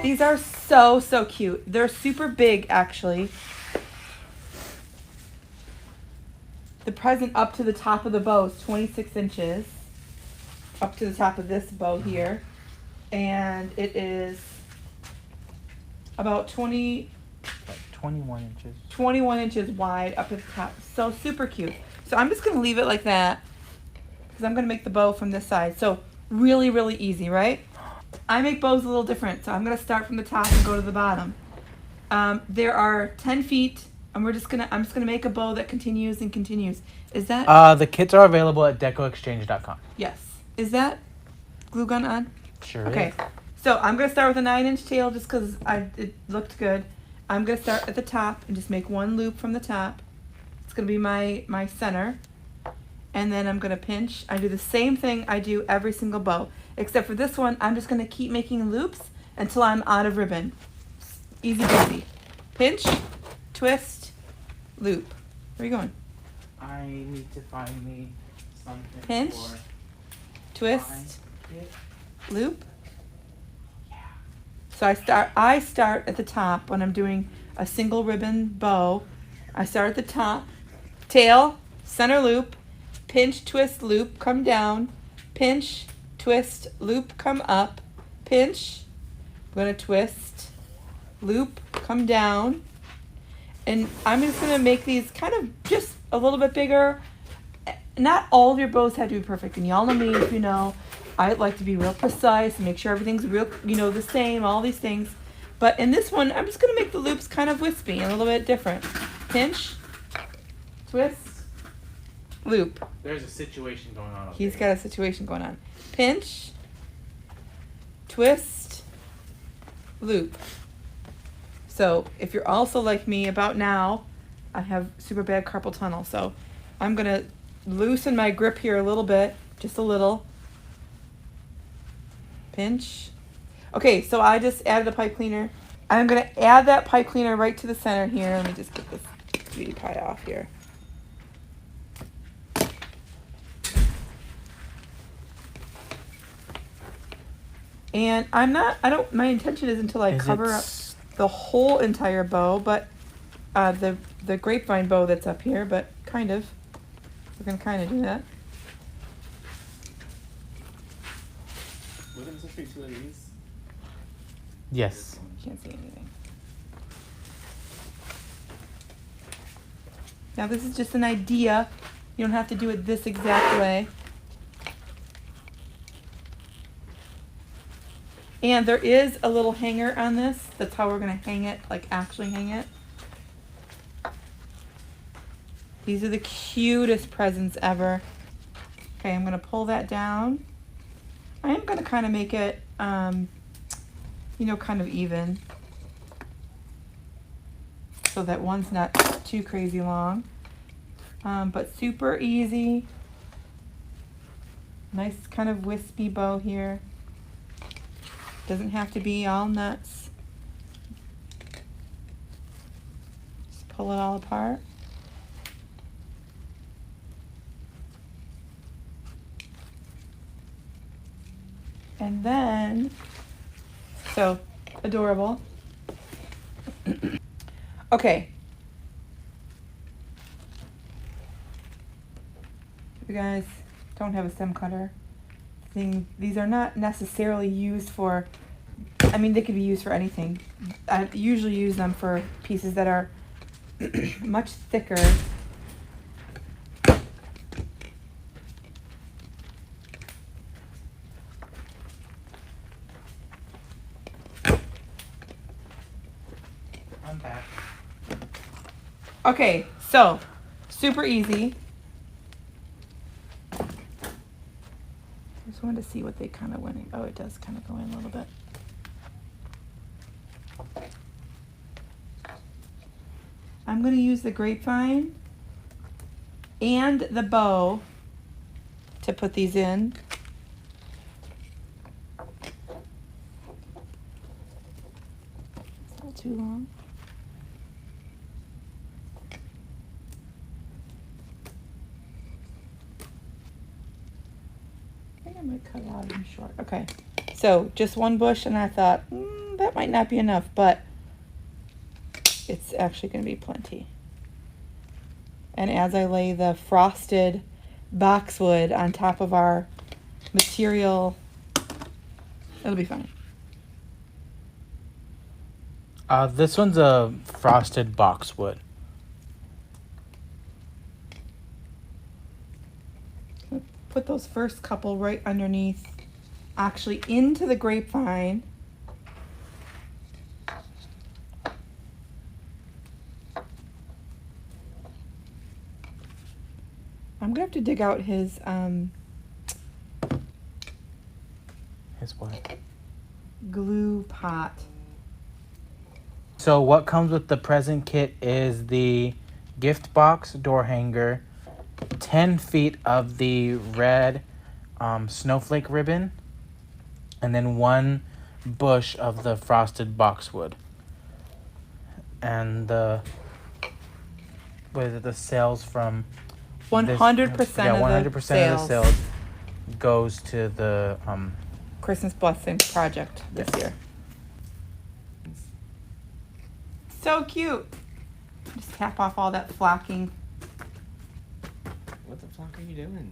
These are so, so cute. They're super big, actually. The present up to the top of the bow is 26 inches. Up to the top of this bow here. And it is about 21 inches. 21 inches wide up at the top. So super cute. So I'm just going to leave it like that because I'm going to make the bow from this side. So really, really easy, right? I make bows a little different. So I'm going to start from the top and go to the bottom. There are 10 feet, and I'm just gonna make a bow that continues and continues. Is that? The kits are available at decoexchange.com. Yes. Is that glue gun on? Sure Okay. is. So I'm gonna start with a 9-inch tail just because it looked good. I'm gonna start at the top and just make one loop from the top. It's gonna be my center, and then I'm gonna pinch. I do the same thing I do every single bow, except for this one. I'm just gonna keep making loops until I'm out of ribbon. Easy peasy. Pinch, twist, loop. Where are you going? I need to find me something Pinch, for twist, it. loop. Yeah. So I start at the top when I'm doing a single ribbon bow. I start at the top, tail, center loop, pinch, twist, loop, come down, pinch, twist, loop, come up, pinch, I'm gonna twist, loop, come down, and I'm just gonna make these kind of just a little bit bigger. Not all of your bows have to be perfect, and y'all know me, if you know, I like to be real precise and make sure everything's real, the same, all these things. But in this one, I'm just gonna make the loops kind of wispy and a little bit different. Pinch, twist, loop. There's a situation going on over He's there. got a situation going on. Pinch, twist, loop. So if you're also like me about now, I have super bad carpal tunnel. So I'm going to loosen my grip here a little bit, just a little. Pinch. Okay, so I just added a pipe cleaner. I'm going to add that pipe cleaner right to the center here. Let me just get this beauty pie off here. And my intention isn't until I cover up the whole entire bow, but the grapevine bow that's up here, but kind of. We're going to kind of do that. Wasn't supposed to be two of these? Yes. Can't see anything. Now this is just an idea. You don't have to do it this exact way. And there is a little hanger on this. That's how we're going to hang it, like actually hang it. These are the cutest presents ever. Okay, I'm going to pull that down. I am going to kind of make it, kind of even. So that one's not too crazy long. But super easy. Nice kind of wispy bow here. Doesn't have to be all nuts. Just pull it all apart. And then, so adorable. Okay. If you guys don't have a stem cutter, these are not necessarily used for, they could be used for anything. I usually use them for pieces that are much thicker. I'm back. Okay, so super easy. Just wanted to see what they kind of went in. Oh, it does kind of go in a little bit. I'm going to use the grapevine and the bow to put these in. It's a little too long. I might cut it out even short. Okay, so just one bush, and I thought, that might not be enough, but it's actually going to be plenty. And as I lay the frosted boxwood on top of our material, it'll be fine. This one's a frosted boxwood. Put those first couple right underneath, actually into the grapevine. I'm gonna have to dig out his His what? glue pot. So what comes with the present kit is the gift box door hanger, 10 feet of the red snowflake ribbon, and then 1 bush of the frosted boxwood. And the sales from 100% this, of the 100% sales. of the sales goes to the Christmas Blessing project this Yes. year. So cute. Just tap off all that flocking. What the fuck are you doing?